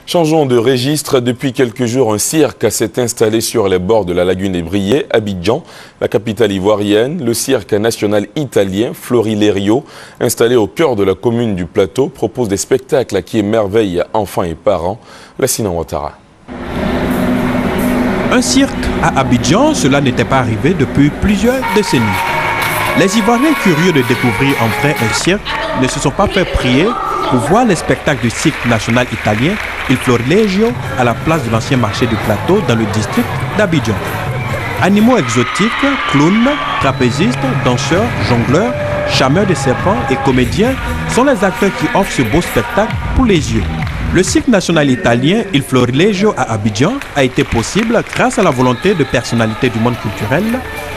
Changeons de registre. Depuis quelques jours, un cirque s'est installé sur les bords de la lagune des Briais, Abidjan, la capitale ivoirienne. Le cirque national italien, Florilerio, installé au cœur de la commune du Plateau, propose des spectacles qui émerveillent enfants et parents. Lassina Ouattara. Un cirque à Abidjan, cela n'était pas arrivé depuis plusieurs décennies. Les Ivoiriens curieux de découvrir en vrai un cirque ne se sont pas fait prier pour voir les spectacles du cirque national italien Il Florileggio à la place de l'ancien marché du Plateau dans le district d'Abidjan. Animaux exotiques, clowns, trapézistes, danseurs, jongleurs, chameurs de serpents et comédiens sont les acteurs qui offrent ce beau spectacle pour les yeux. Le cirque national italien Il Florileggio à Abidjan a été possible grâce à la volonté de personnalités du monde culturel,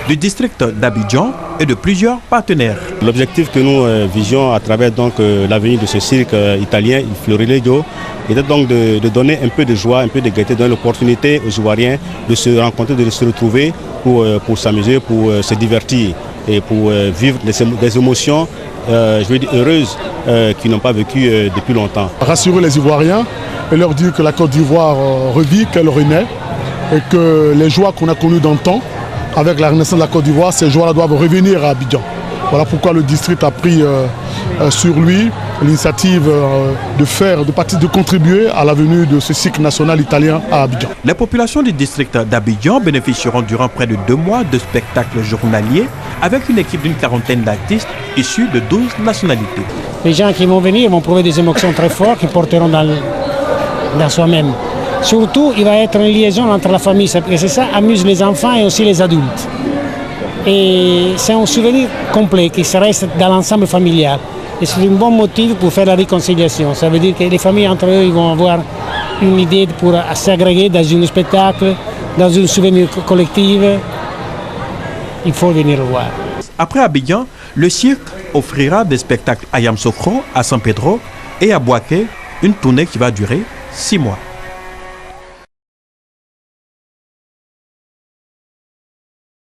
du district d'Abidjan et de plusieurs partenaires. L'objectif que nous visions à travers la venue de ce cirque italien Il Florileggio était donc de donner un peu de joie, un peu de gaieté, donner l'opportunité aux Ivoiriens de se rencontrer, de se retrouver pour s'amuser, pour se divertir et pour vivre des émotions heureuses qu'ils n'ont pas vécues depuis longtemps. Rassurer les Ivoiriens et leur dire que la Côte d'Ivoire revit, qu'elle renaît et que les joies qu'on a connues dans le temps, avec la renaissance de la Côte d'Ivoire, ces joies-là doivent revenir à Abidjan. Voilà pourquoi le district a pris sur lui l'initiative de contribuer à la venue de ce cirque national italien à Abidjan. Les populations du district d'Abidjan bénéficieront durant près de 2 mois de spectacles journaliers avec une équipe d'une quarantaine d'artistes issus de 12 nationalités. Les gens qui vont venir vont trouver des émotions très fortes qu'ils porteront dans soi-même. Surtout, il va être une liaison entre la famille, parce que c'est ça amuse les enfants et aussi les adultes. Et c'est un souvenir complet qui se reste dans l'ensemble familial. Et c'est un bon motif pour faire la réconciliation. Ça veut dire que les familles entre eux ils vont avoir une idée pour s'agréger dans un spectacle, dans un souvenir collectif. Il faut venir le voir. Après Abidjan, le cirque offrira des spectacles à Yamoussoukro, à San Pedro et à Bouaké, une tournée qui va durer 6 mois.